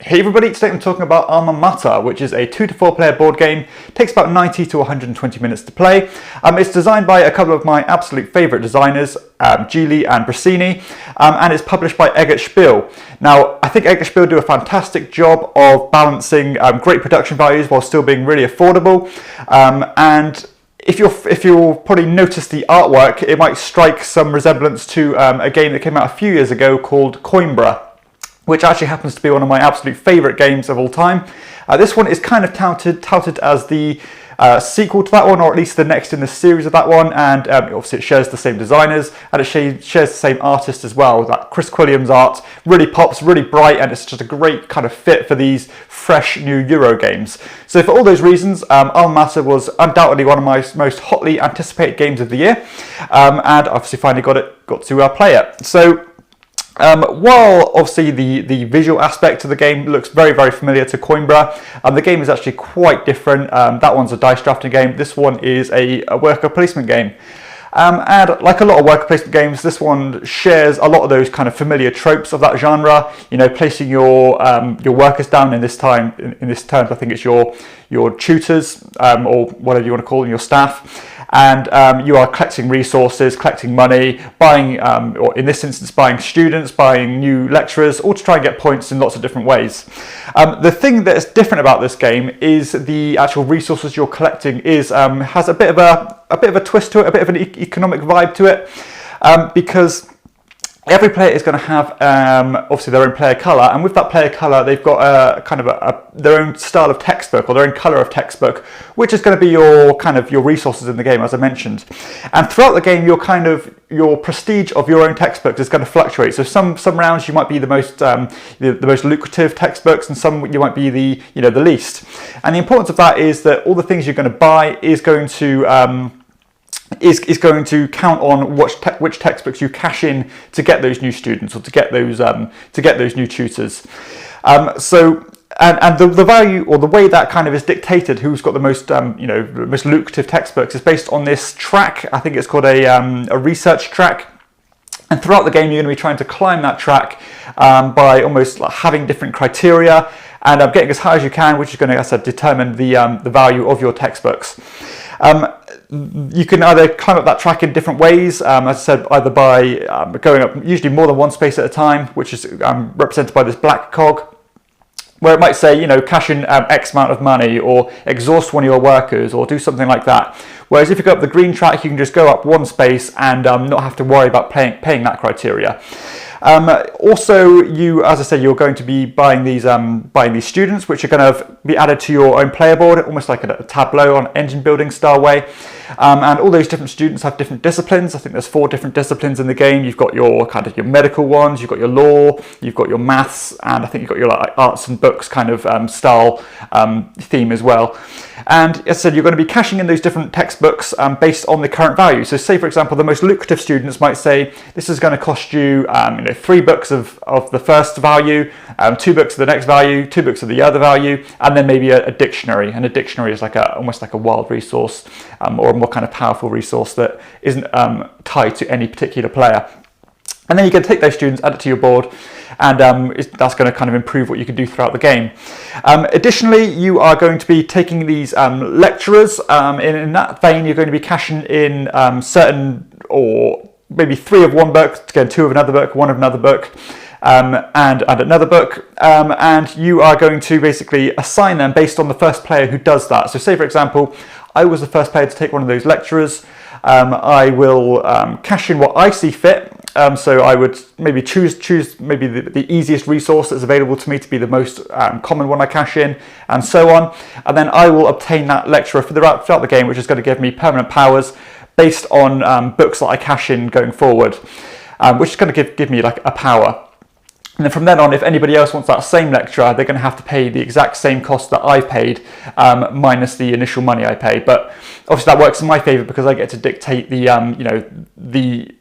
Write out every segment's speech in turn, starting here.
Hey everybody, today I'm talking about Alma Mater, which is a 2 to 4 player board game. It takes about 90 to 120 minutes to play. It's designed by a couple of my absolute favourite designers, Geely and Brasini, and it's published by Eggert Spiel. Now, I think Eggert Spiel do a fantastic job of balancing great production values while still being really affordable. And if you'll probably notice the artwork, it might strike some resemblance to a game that came out a few years ago called Coimbra, which actually happens to be one of my absolute favourite games of all time. This one is kind of touted as the sequel to that one, or at least the next in the series of that one, and obviously it shares the same designers, and it shares the same artist as well. That Chris Quilliam's art really pops, really bright, and it's just a great kind of fit for these fresh new Euro games. So for all those reasons, Alma Mater was undoubtedly one of my most hotly anticipated games of the year, and obviously finally got to play it. So while obviously the visual aspect of the game looks very, very familiar to Coimbra, the game is actually quite different. That one's a dice drafting game. This one is a worker placement game. And like a lot of worker placement games, this one shares a lot of those kind of familiar tropes of that genre. You know, placing your workers down in this terms, I think it's your tutors, or whatever you want to call them, your staff. And you are collecting resources, collecting money, buying, or in this instance, buying students, buying new lecturers, all to try and get points in lots of different ways. The thing that is different about this game is the actual resources you're collecting has a bit of a twist to it, a bit of an economic vibe to it, because every player is going to have obviously their own player colour, and with that player colour they've got a kind of their own style of textbook, or their own colour of textbook, which is going to be your resources in the game, as I mentioned. And throughout the game, your prestige of your own textbooks is going to fluctuate. So some rounds you might be the most lucrative textbooks, and some you might be the least. And the importance of that is that all the things you're going to buy is going to count on which textbooks you cash in to get those new students, or to get those new tutors. And the value, or the way that kind of is dictated, who's got the most most lucrative textbooks, is based on this track. I think it's called a research track. And throughout the game, you're going to be trying to climb that track by almost like having different criteria and getting as high as you can, which is going to, as I said, determine the value of your textbooks. You can either climb up that track in different ways, as I said, either by going up usually more than one space at a time, which is represented by this black cog, where it might say, cash in X amount of money, or exhaust one of your workers, or do something like that. Whereas if you go up the green track, you can just go up one space and not have to worry about paying that criteria. Also, as I said, you're going to be buying these students, which are going to be added to your own player board, almost like a tableau on engine building style way. And all those different students have different disciplines. I think there's 4 different disciplines in the game. You've got your medical ones, you've got your law, you've got your maths, and I think you've got your arts and books kind of style theme as well. And as I said, you're going to be cashing in those different textbooks based on the current value. So say, for example, the most lucrative students might say, this is going to cost you 3 books of the first value, 2 books of the next value, 2 books of the other value, and then maybe a dictionary. And a dictionary is almost like a wild resource, or a more kind of powerful resource that isn't tied to any particular player. And then you can take those students, add it to your board, and that's going to kind of improve what you can do throughout the game. Additionally, you are going to be taking these lecturers. In that vein, you're going to be cashing in certain, or maybe 3 of one book, again 2 of another book, 1 of another book, and another book. And you are going to basically assign them based on the first player who does that. So say, for example, I was the first player to take one of those lecturers. I will cash in what I see fit. So I would maybe choose maybe the easiest resource that's available to me to be the most common one I cash in, and so on. And then I will obtain that lecturer throughout the game, which is going to give me permanent powers based on books that I cash in going forward, which is going to give me like a power. And then from then on, if anybody else wants that same lecturer, they're going to have to pay the exact same cost that I've paid, minus the initial money I paid. But obviously that works in my favour because I get to dictate the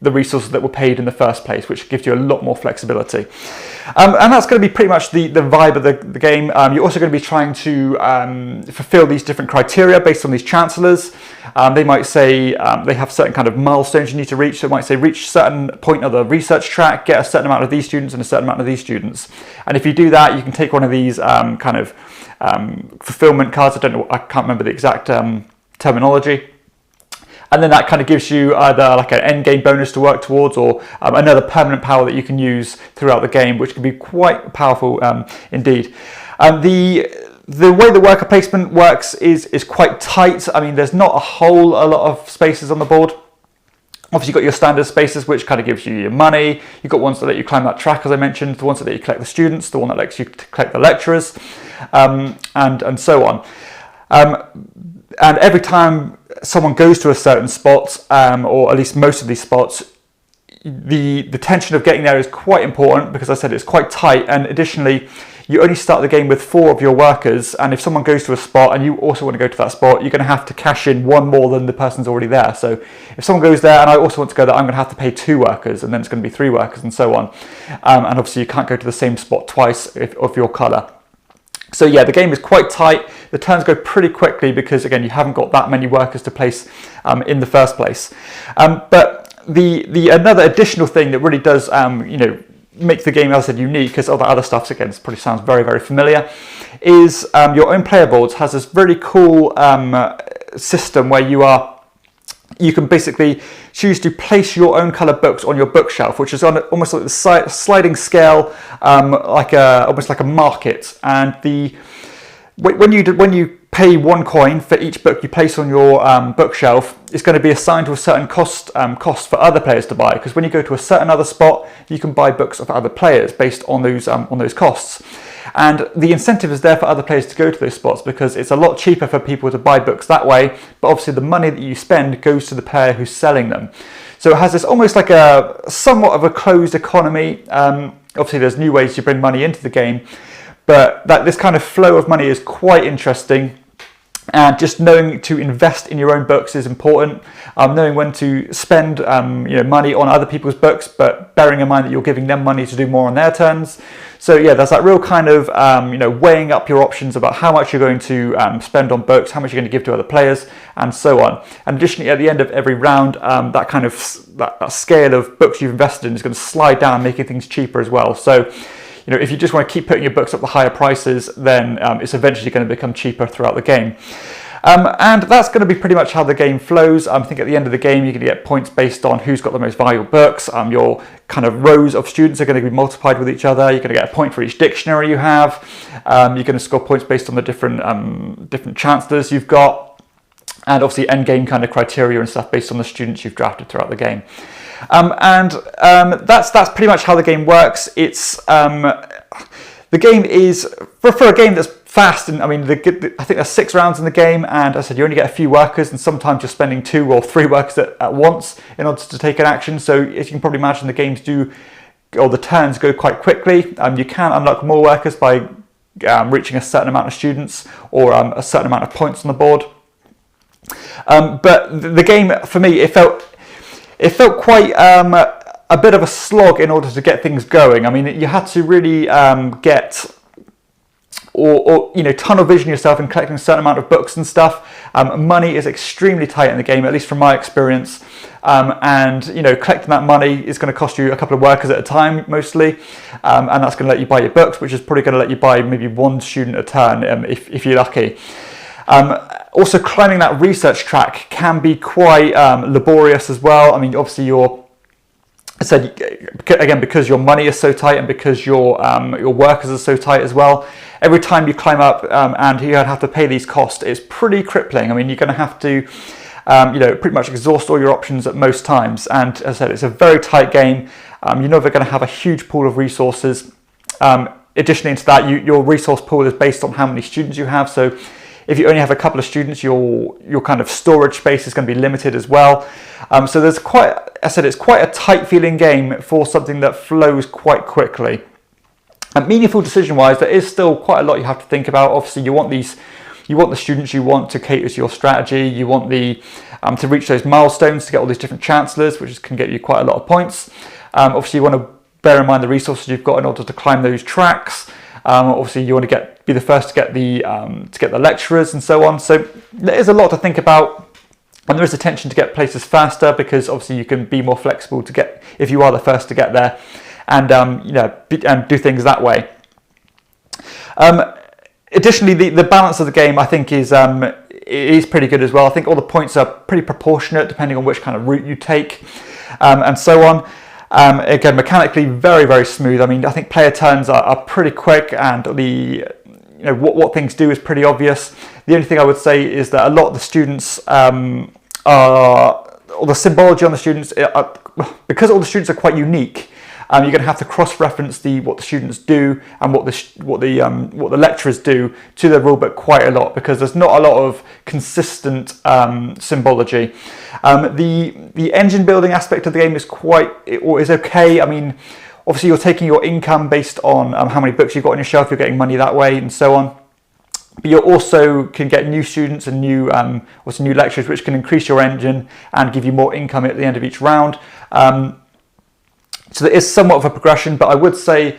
resources that were paid in the first place, which gives you a lot more flexibility. And that's going to be pretty much the vibe of the game. You're also going to be trying to fulfill these different criteria based on these chancellors. They might say they have certain kind of milestones you need to reach. So it might say reach a certain point of the research track, get a certain amount of these students and a certain amount of these students. And if you do that, you can take one of these kind of fulfillment cards. I can't remember the exact terminology. And then that kind of gives you either like an end game bonus to work towards, or another permanent power that you can use throughout the game, which can be quite powerful indeed. The way the worker placement works is quite tight. I mean, there's not a lot of spaces on the board. Obviously, you've got your standard spaces, which kind of gives you your money. You've got ones that let you climb that track, as I mentioned, the ones that let you collect the students, the one that lets you collect the lecturers, and so on. And every time someone goes to a certain spot, or at least most of these spots, the tension of getting there is quite important, because I said it's quite tight. And additionally, you only start the game with 4 of your workers, and if someone goes to a spot and you also want to go to that spot, you're going to have to cash in 1 more than the person's already there. So if someone goes there and I also want to go there, I'm going to have to pay 2 workers, and then it's going to be 3 workers, and so on. And obviously you can't go to the same spot twice of your colour. So yeah, the game is quite tight. The turns go pretty quickly because, again, you haven't got that many workers to place in the first place. But the another additional thing that really does make the game, as I said, unique, because all the other stuff, again, probably sounds very, very familiar, is your own player boards has this really cool system where you can basically choose to place your own colour books on your bookshelf, which is on almost like the sliding scale, almost like a market. And when you pay 1 coin for each book you place on your bookshelf, it's going to be assigned to a certain cost for other players to buy. Because when you go to a certain other spot, you can buy books of other players based on those costs. And the incentive is there for other players to go to those spots, because it's a lot cheaper for people to buy books that way, but obviously the money that you spend goes to the player who's selling them. So it has this almost like a somewhat of a closed economy. Obviously there's new ways to bring money into the game, but this kind of flow of money is quite interesting. And just knowing to invest in your own books is important. Knowing when to spend money on other people's books, but bearing in mind that you're giving them money to do more on their turns. So yeah, there's that real kind of weighing up your options about how much you're going to spend on books, how much you're going to give to other players, and so on. And additionally, at the end of every round, that kind of that scale of books you've invested in is going to slide down, making things cheaper as well. So if you just want to keep putting your books up the higher prices, then it's eventually going to become cheaper throughout the game. And that's going to be pretty much how the game flows. I think at the end of the game, you're going to get points based on who's got the most valuable books. Your kind of rows of students are going to be multiplied with each other. You're going to get a point for each dictionary you have. You're going to score points based on the different chancellors you've got. And obviously end game kind of criteria and stuff based on the students you've drafted throughout the game. That's pretty much how the game works. It's the game is for a game that's fast, and I mean, I think there's 6 rounds in the game, and as I said, you only get a few workers, and sometimes you're spending 2 or 3 workers at once in order to take an action. So as you can probably imagine, the turns go quite quickly. You can unlock more workers by reaching a certain amount of students or a certain amount of points on the board. But the game, for me, it felt quite a bit of a slog in order to get things going. I mean, you had to really get tunnel vision yourself in collecting a certain amount of books and stuff. Money is extremely tight in the game, at least from my experience. And collecting that money is going to cost you a couple of workers at a time, mostly. And that's going to let you buy your books, which is probably going to let you buy maybe 1 student a turn if you're lucky. Also, climbing that research track can be quite laborious as well. I mean, obviously because your money is so tight and because your workers are so tight as well, every time you climb up and you have to pay these costs, it's pretty crippling. I mean, you're going to have to pretty much exhaust all your options at most times. And as I said, it's a very tight game. You're never going to have a huge pool of resources. Additionally into that, your resource pool is based on how many students you have. So if you only have a couple of students, your kind of storage space is going to be limited as well. So there's it's quite a tight feeling game for something that flows quite quickly. And meaningful decision-wise, there is still quite a lot you have to think about. Obviously, you want the students you want to cater to your strategy. You want to reach those milestones to get all these different chancellors, which can get you quite a lot of points. Obviously, you want to bear in mind the resources you've got in order to climb those tracks. Obviously, you want to be the first to get the lecturers and so on. So there is a lot to think about, and there is a tension to get places faster because obviously you can be more flexible if you are the first to get there. and and do things that way. Additionally, the balance of the game, I think, is pretty good as well. I think all the points are pretty proportionate depending on which kind of route you take, and so on. Again, mechanically, very, very smooth. I mean, I think player turns are pretty quick, and what things do is pretty obvious. The only thing I would say is that a lot of the students or the symbology on the students, because all the students are quite unique. You're going to have to cross-reference what the students do and what the lecturers do to the rulebook quite a lot, because there's not a lot of consistent symbology. The engine building aspect of the game is okay. I mean, obviously you're taking your income based on how many books you've got on your shelf. You're getting money that way and so on. But you also can get new students and new lecturers, which can increase your engine and give you more income at the end of each round. So there is somewhat of a progression, but I would say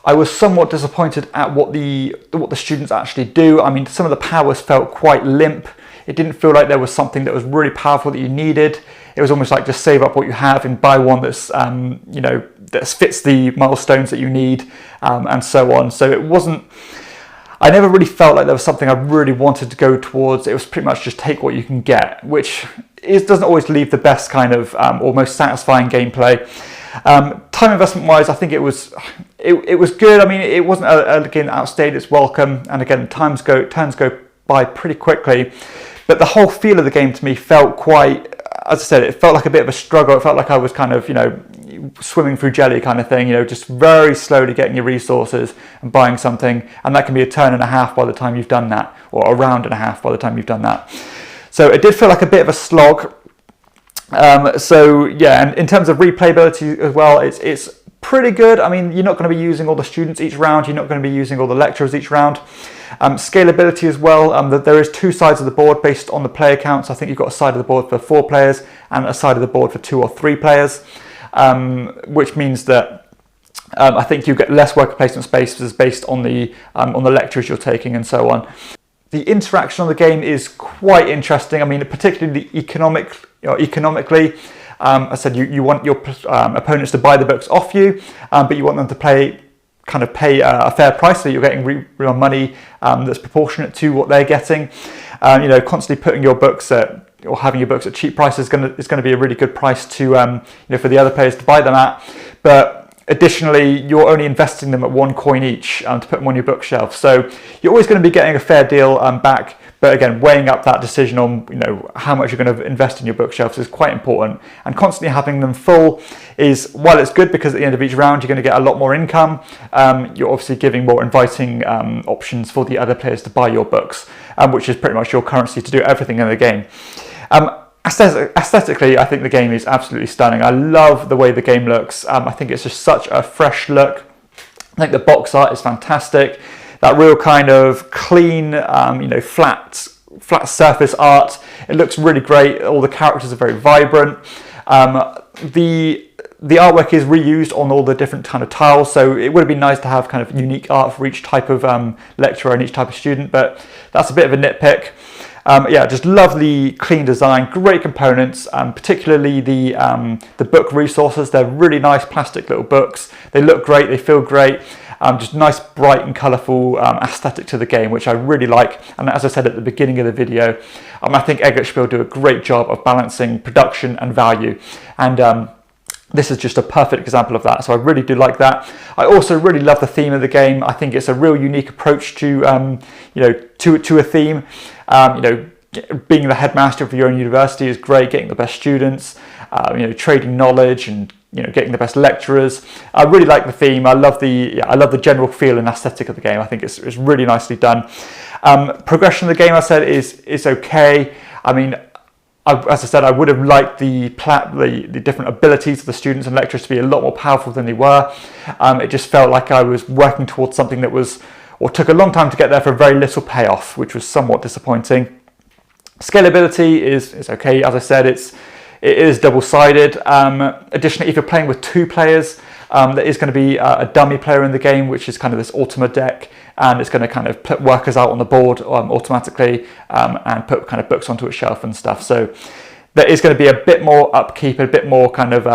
I was somewhat disappointed at what the students actually do. I mean, some of the powers felt quite limp. It didn't feel like there was something that was really powerful that you needed. It was almost like just save up what you have and buy one that's that fits the milestones that you need, and so on. So it wasn't. I never really felt like there was something I really wanted to go towards. It was pretty much just take what you can get, which doesn't always leave the best kind of or most satisfying gameplay. Time investment wise, I think it was good. I mean, it wasn't again outstayed its welcome, and again turns go by pretty quickly. But the whole feel of the game to me felt quite, as I said, it felt like a bit of a struggle. It felt like I was kind of swimming through jelly kind of thing, just very slowly getting your resources and buying something, and that can be a turn and a half by the time you've done that, or a round and a half by the time you've done that. So it did feel like a bit of a slog. So yeah, and in terms of replayability as well, it's pretty good. I mean, you're not going to be using all the students each round, you're not going to be using all the lecturers each round. Scalability as well, that there is two sides of the board based on the player counts. I think you've got a side of the board for 4 players and a side of the board for 2 or 3 players, which means that I think you get less worker placement spaces based on the lectures you're taking and so on. The interaction on the game is quite interesting. I mean, particularly economically. I said you want your opponents to buy the books off you, but you want them to pay a fair price, so you're getting real money that's proportionate to what they're getting. Constantly putting your books or having your books at cheap prices is going to be a really good price to for the other players to buy them at. But additionally, you're only investing them at 1 coin each to put them on your bookshelf, so you're always going to be getting a fair deal back. But again, weighing up that decision on how much you're going to invest in your bookshelves is quite important. And constantly having them full is, while it's good because at the end of each round you're going to get a lot more income, you're obviously giving more inviting options for the other players to buy your books, which is pretty much your currency to do everything in the game. Aesthetically, I think the game is absolutely stunning. I love the way the game looks. I think it's just such a fresh look. I think the box art is fantastic. That real kind of clean, flat surface art. It looks really great. All the characters are very vibrant. The artwork is reused on all the different kind of tiles, so it would have been nice to have kind of unique art for each type of lecturer and each type of student, but that's a bit of a nitpick. Yeah, just lovely, clean design, great components, particularly the book resources. They're really nice plastic little books. They look great, they feel great. Just nice, bright and colourful aesthetic to the game, which I really like. And as I said at the beginning of the video, I think Eggertspiel do a great job of balancing production and value. And this is just a perfect example of that. So I really do like that. I also really love the theme of the game. I think it's a real unique approach to, to a theme. Being the headmaster of your own university is great. Getting the best students, trading knowledge and getting the best lecturers. I really like the theme. I love the general feel and aesthetic of the game. I think it's really nicely done. Progression of the game, I said, is okay. I mean, as I said, I would have liked the different abilities of the students and lecturers to be a lot more powerful than they were. It just felt like I was working towards something that took a long time to get there for very little payoff, which was somewhat disappointing. Scalability is okay. As I said, it is double-sided. Additionally, if you're playing with 2 players, there is going to be a dummy player in the game, which is kind of this Ultima deck, and it's going to kind of put workers out on the board automatically and put kind of books onto its shelf and stuff. So there is going to be a bit more upkeep, a bit more kind of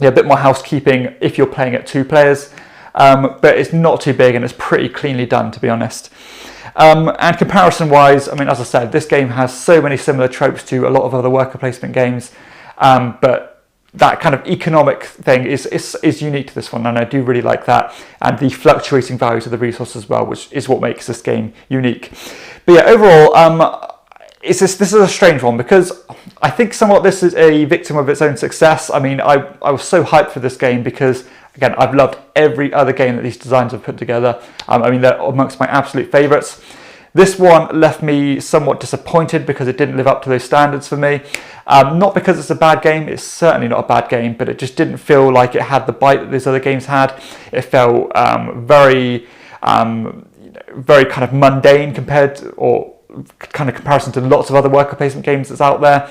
a bit more housekeeping if you're playing at 2 players, but it's not too big and it's pretty cleanly done, to be honest. And comparison-wise, I mean, as I said, this game has so many similar tropes to a lot of other worker placement games, but that kind of economic thing is unique to this one, and I do really like that, and the fluctuating values of the resources as well, which is what makes this game unique. But yeah, overall, this is a strange one, because I think somewhat this is a victim of its own success. I mean, I was so hyped for this game because, again, I've loved every other game that these designers have put together. I mean, they're amongst my absolute favourites. This one left me somewhat disappointed because it didn't live up to those standards for me. Not because it's a bad game, it's certainly not a bad game, but it just didn't feel like it had the bite that these other games had. It felt very kind of mundane compared to, or kind of comparison to lots of other worker placement games that's out there.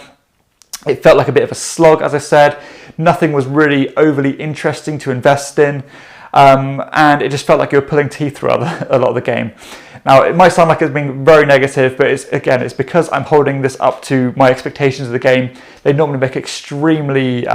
It felt like a bit of a slog, as I said. Nothing was really overly interesting to invest in, and it just felt like you were pulling teeth through a lot of the game. Now, it might sound like it's being very negative, but it's because I'm holding this up to my expectations of the game. They normally make extremely,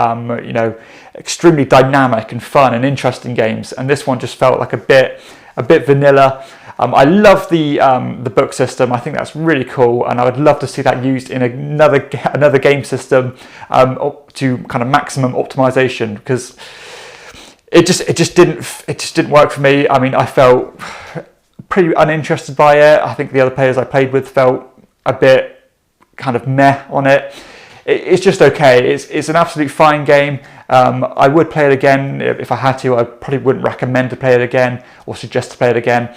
extremely dynamic and fun and interesting games, and this one just felt like a bit vanilla. I love the book system. I think that's really cool, and I would love to see that used in another game system to kind of maximum optimization, because it just didn't work for me. I mean, I felt pretty uninterested by it. I think the other players I played with felt a bit kind of meh on it. It's just okay. It's an absolute fine game. I would play it again if I had to. I probably wouldn't recommend to play it again or suggest to play it again,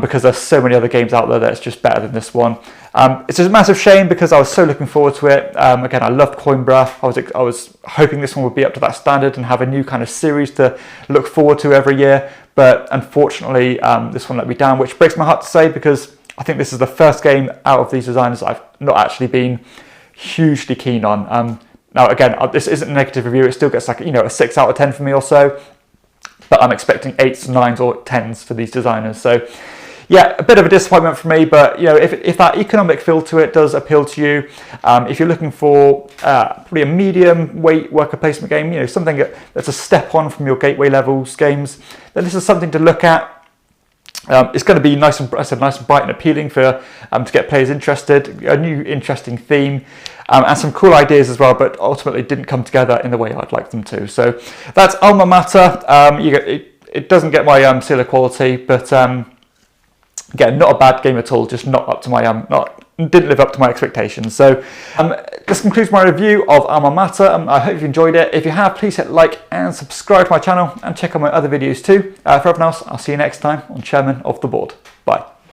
because there's so many other games out there that's just better than this one. It's a massive shame because I was so looking forward to it. Again, I loved Coinbra. I was hoping this one would be up to that standard and have a new kind of series to look forward to every year. But unfortunately, this one let me down, which breaks my heart to say, because I think this is the first game out of these designers I've not actually been hugely keen on. Now, again, this isn't a negative review. It still gets like, a 6 out of 10 for me or so. But I'm expecting 8s, 9s or 10s for these designers. So yeah, a bit of a disappointment for me, but if that economic feel to it does appeal to you, if you're looking for probably a medium weight worker placement game, something that's a step on from your gateway levels games, then this is something to look at. It's going to be nice and bright and appealing for to get players interested. A new interesting theme and some cool ideas as well, but ultimately didn't come together in the way I'd like them to. So that's Alma Mater. It doesn't get my seal of quality, but again, not a bad game at all. Just not up to my didn't live up to my expectations. So this concludes my review of Alma Mater. I hope you enjoyed it. If you have, please hit like and subscribe to my channel and check out my other videos too. For everyone else, I'll see you next time on Chairman of the Board. Bye.